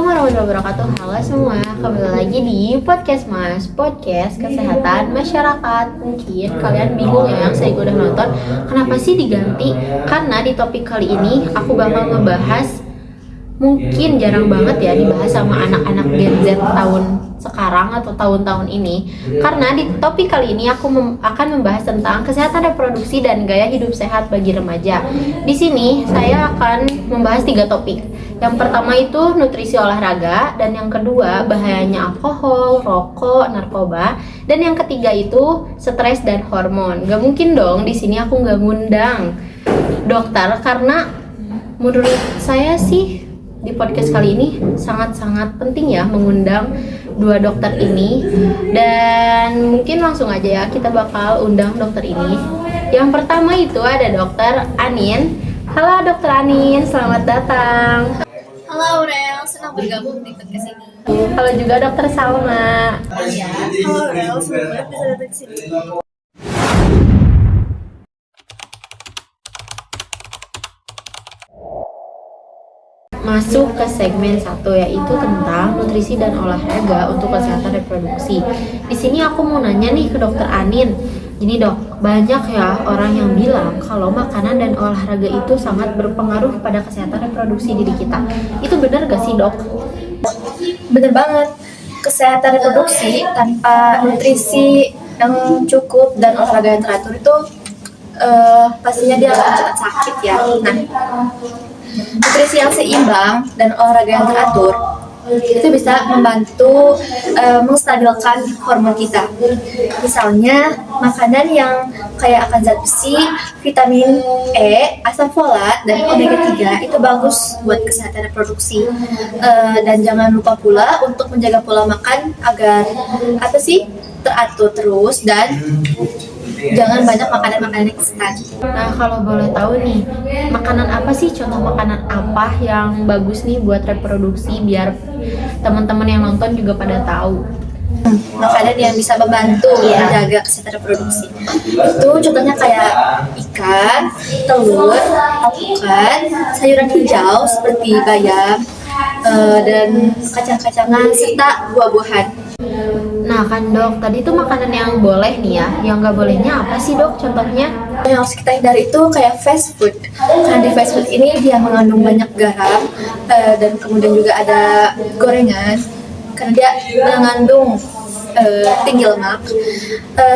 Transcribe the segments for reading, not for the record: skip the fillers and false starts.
Assalamualaikum warahmatullahi wabarakatuh. Halo semua, kembali lagi di podcast Mas, podcast kesehatan masyarakat. Mungkin kalian bingung ya, yang saya udah nonton, kenapa sih diganti? Karena di topik kali ini aku bakal ngebahas, mungkin jarang banget ya dibahas sama anak-anak Gen Z tahun sekarang atau tahun-tahun ini. Karena di topik kali ini aku akan membahas tentang kesehatan reproduksi dan gaya hidup sehat bagi remaja. Di sini saya akan membahas 3 topik. Yang pertama itu nutrisi olahraga, dan yang kedua bahayanya alkohol, rokok, narkoba, dan yang ketiga itu stres dan hormon. Gak mungkin dong di sini aku nggak ngundang dokter, karena menurut saya sih di podcast kali ini sangat-sangat penting ya mengundang 2 dokter ini. Dan mungkin langsung aja ya kita bakal undang dokter ini. Yang pertama itu ada dokter Anin. Halo dokter Anin, selamat datang. Halo Aurel, senang bergabung di podcast ini. Halo juga dokter Salma. Iya, halo Aurel, senang banget bisa datang ke sini. Masuk ke segmen 1, yaitu tentang nutrisi dan olahraga untuk kesehatan reproduksi. Di sini aku mau nanya nih ke dokter Anin. Ini dok, banyak ya orang yang bilang kalau makanan dan olahraga itu sangat berpengaruh pada kesehatan reproduksi diri kita. Itu benar gak sih dok? Bener banget, kesehatan reproduksi tanpa nutrisi yang cukup dan olahraga yang teratur itu pastinya dia akan cepat sakit ya. Nah, nutrisi yang seimbang dan olahraga yang teratur itu bisa membantu menstabilkan hormon kita. Misalnya makanan yang kaya akan zat besi, vitamin E, asam folat, dan omega 3 itu bagus buat kesehatan reproduksi. Dan jangan lupa pula untuk menjaga pola makan agar teratur terus, dan jangan banyak makanan-makanan instan. Nah kalau boleh tahu nih, makanan apa sih, contoh makanan apa yang bagus nih buat reproduksi biar teman-teman yang nonton juga pada tahu? Makanan yang bisa membantu menjaga kesehatan reproduksi itu contohnya kayak ikan, telur, alpukat, sayuran hijau seperti bayam, dan kacang-kacangan serta buah-buahan. Nah kan dok, tadi tuh makanan yang boleh nih ya, yang nggak bolehnya apa sih dok contohnya? Yang harus kita hindari itu kayak fast food. Karena di fast food ini dia mengandung banyak garam, dan kemudian juga ada gorengan karena dia mengandung tinggi lemak,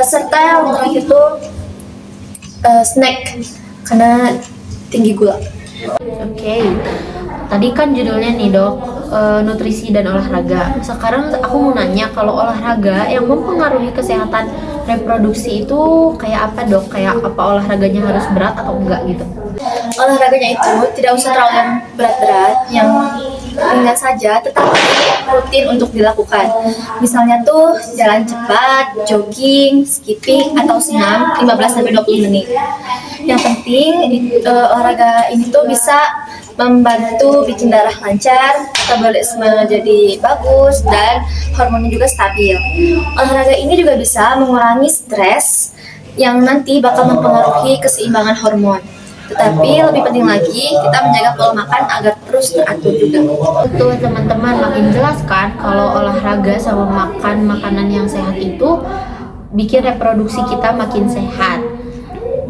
serta yang terakhir itu snack karena tinggi gula. Oke. Tadi kan judulnya nih dok, nutrisi dan olahraga. Sekarang aku mau nanya, kalau olahraga yang mempengaruhi kesehatan reproduksi itu kayak apa dok? Kayak apa olahraganya, harus berat atau enggak gitu? Olahraganya itu tidak usah terlalu yang berat-berat, yang ringan saja tetapi rutin untuk dilakukan. Misalnya tuh jalan cepat, jogging, skipping, atau senam 15-20 menit. Yang penting olahraga ini tuh bisa membantu bikin darah lancar, metabolisme jadi bagus, dan hormonnya juga stabil. Olahraga ini juga bisa mengurangi stres yang nanti bakal mempengaruhi keseimbangan hormon. Tetapi lebih penting lagi, kita menjaga pola makan agar terus teratur juga. Tuh teman-teman, makin jelas kan kalau olahraga sama makan makanan yang sehat itu bikin reproduksi kita makin sehat.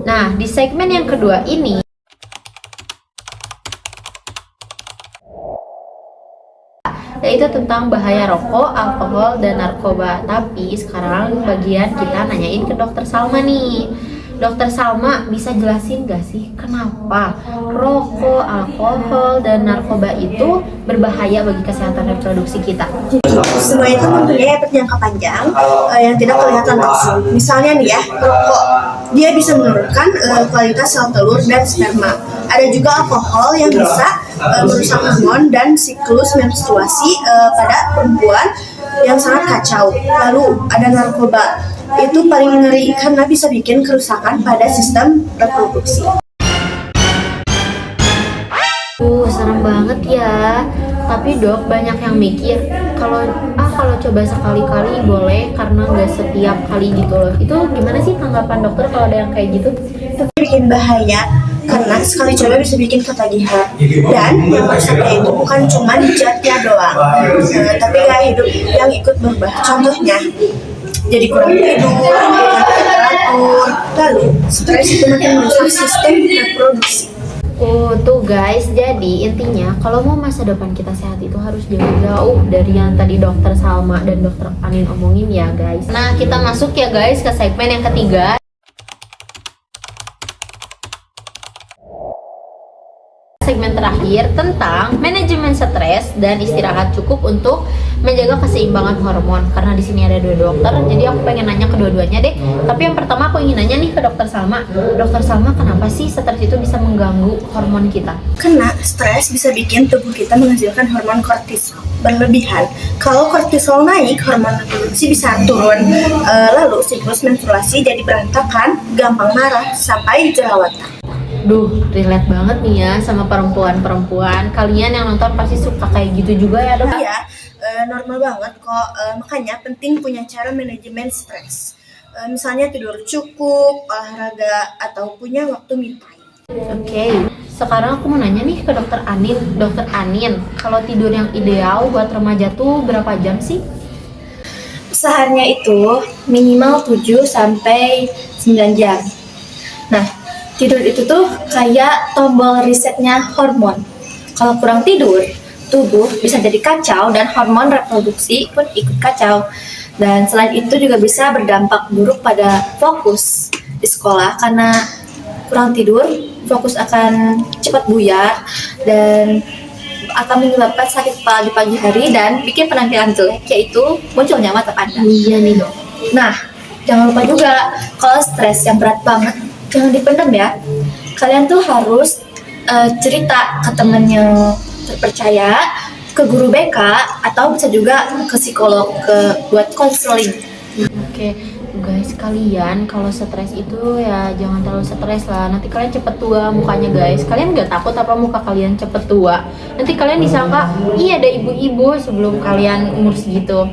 Nah, di segmen yang kedua ini yaitu tentang bahaya rokok, alkohol, dan narkoba. Tapi sekarang bagian kita nanyain ke dokter Salma nih. Dokter Salma, bisa jelasin gak sih kenapa rokok, alkohol, dan narkoba itu berbahaya bagi kesehatan reproduksi kita? Semua itu mempunyai efek jangka panjang yang tidak kelihatan langsung. Misalnya nih ya, rokok, dia bisa menurunkan kualitas sel telur dan sperma. Ada juga alkohol yang bisa merusak hormon dan siklus menstruasi pada perempuan yang sangat kacau. Lalu ada narkoba, itu paling ngeri karena bisa bikin kerusakan pada sistem reproduksi. Serem banget ya. Tapi dok, banyak yang mikir kalau coba sekali-kali boleh karena nggak setiap kali gitu loh. Itu gimana sih tanggapan dokter kalau ada yang kayak gitu? Itu bikin bahaya karena sekali coba bisa bikin ketagihan. Dan yang konsepnya itu bukan cuma di zatnya doang, tapi gaya hidup yang ikut berubah. Contohnya jadi kurang tidur, kurang teratur, lalu stres itu makin merusak sistem reproduksi. Tuh guys, jadi intinya kalau mau masa depan kita sehat itu harus jauh-jauh dari yang tadi dokter Salma dan dokter Anin omongin ya guys. Nah, kita masuk ya guys ke segmen yang ketiga. Segmen terakhir tentang manajemen stres dan istirahat cukup untuk menjaga keseimbangan hormon. Karena di sini ada dua dokter, jadi aku pengen nanya ke dua-duanya deh. Tapi yang pertama aku ingin nanya nih ke dokter Salma. Dokter Salma, kenapa sih stres itu bisa mengganggu hormon kita? Karena stres bisa bikin tubuh kita menghasilkan hormon kortisol berlebihan. Kalau kortisol naik, hormon reproduksi bisa turun. Lalu siklus menstruasi jadi berantakan, gampang marah, sampai jerawatan. Duh, relate banget nih ya sama perempuan-perempuan. Kalian yang nonton pasti suka kayak gitu juga ya dok? Iya, normal banget kok. Makanya penting punya cara manajemen stres. Misalnya tidur cukup, olahraga, atau punya waktu me time. Oke, sekarang aku mau nanya nih ke dokter Anin. Dokter Anin, kalau tidur yang ideal buat remaja tuh berapa jam sih? Usahanya itu minimal 7 sampai 9 jam. Nah, tidur itu tuh kayak tombol resetnya hormon. Kalau kurang tidur, tubuh bisa jadi kacau dan hormon reproduksi pun ikut kacau. Dan selain itu juga bisa berdampak buruk pada fokus di sekolah karena kurang tidur, fokus akan cepat buyar dan akan menyebabkan sakit kepala di pagi hari dan bikin penampilan jelek, yaitu munculnya mata panda. Iya nih dok. Nah, jangan lupa juga kalau stres yang berat banget, jangan dipendam ya. Kalian tuh harus cerita ke temen yang terpercaya, ke guru BK, atau bisa juga ke psikolog buat konseling. Oke, guys, kalian kalau stres itu ya jangan terlalu stres lah. Nanti kalian cepet tua mukanya guys. Kalian nggak takut apa muka kalian cepet tua? Nanti kalian disangka, iya ada ibu-ibu sebelum kalian umur segitu.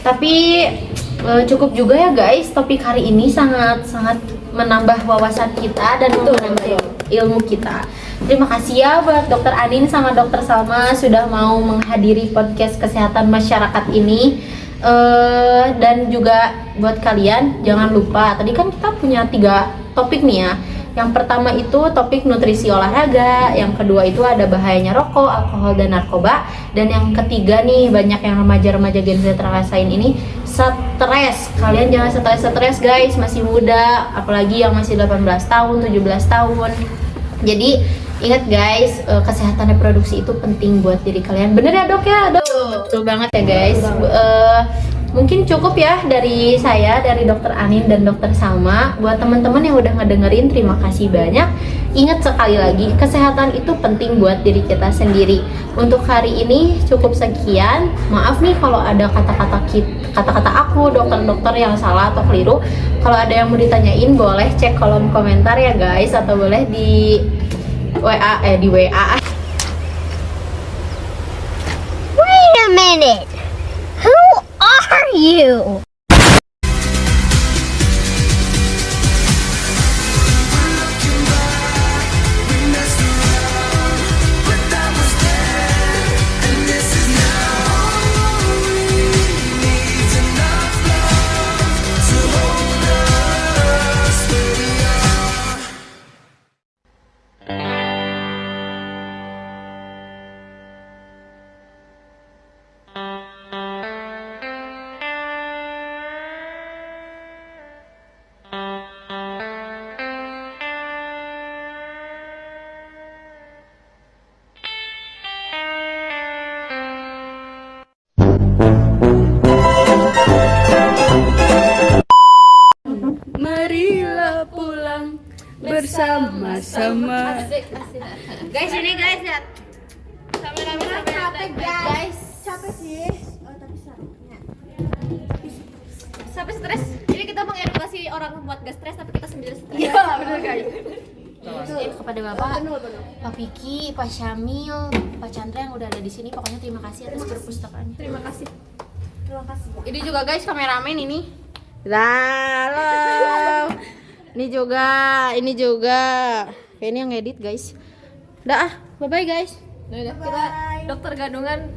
Tapi cukup juga ya guys, topik hari ini sangat menambah wawasan kita dan menambah ilmu kita. Terima kasih ya buat dokter Anin sama dokter Salma sudah mau menghadiri podcast kesehatan masyarakat ini. Dan juga buat kalian jangan lupa, tadi kan kita punya 3 topik nih ya. Yang pertama itu topik nutrisi olahraga, yang kedua itu ada bahayanya rokok, alkohol, dan narkoba, dan yang ketiga nih banyak yang remaja-remaja Gen Z rasain ini, stres. Kalian jangan stres guys, masih muda, apalagi yang masih 18 tahun, 17 tahun. Jadi ingat guys, kesehatan reproduksi itu penting buat diri kalian. Bener ya dok ya? Dok, betul banget ya guys. Mungkin cukup ya dari saya, dari dokter Anin dan dokter Salma. Buat teman-teman yang udah ngedengerin, terima kasih banyak. Ingat sekali lagi, kesehatan itu penting buat diri kita sendiri. Untuk hari ini cukup sekian. Maaf nih kalau ada kata-kata aku, dokter-dokter yang salah atau keliru. Kalau ada yang mau ditanyain, boleh cek kolom komentar ya guys, atau boleh di WA. Wait a minute. Who are you? Marilah pulang bersama-sama. Guys, ini guys lihat. Capek guys. Capek sih, tapi serunya. Sampai stres. Jadi kita mengedukasi orang buat gak stres tapi kita sendiri stres. Iya, benar guys. Kepada Bapak, Pak Vicky, Pak Syamil, Pak Chandra yang udah ada di sini, pokoknya terima kasih atas perpustakaannya. Terima kasih. Ini juga guys kameramen ini. Halo. Ini juga. Feni yang edit guys. Dah ah, bye bye guys. Udah kita dokter gadungan.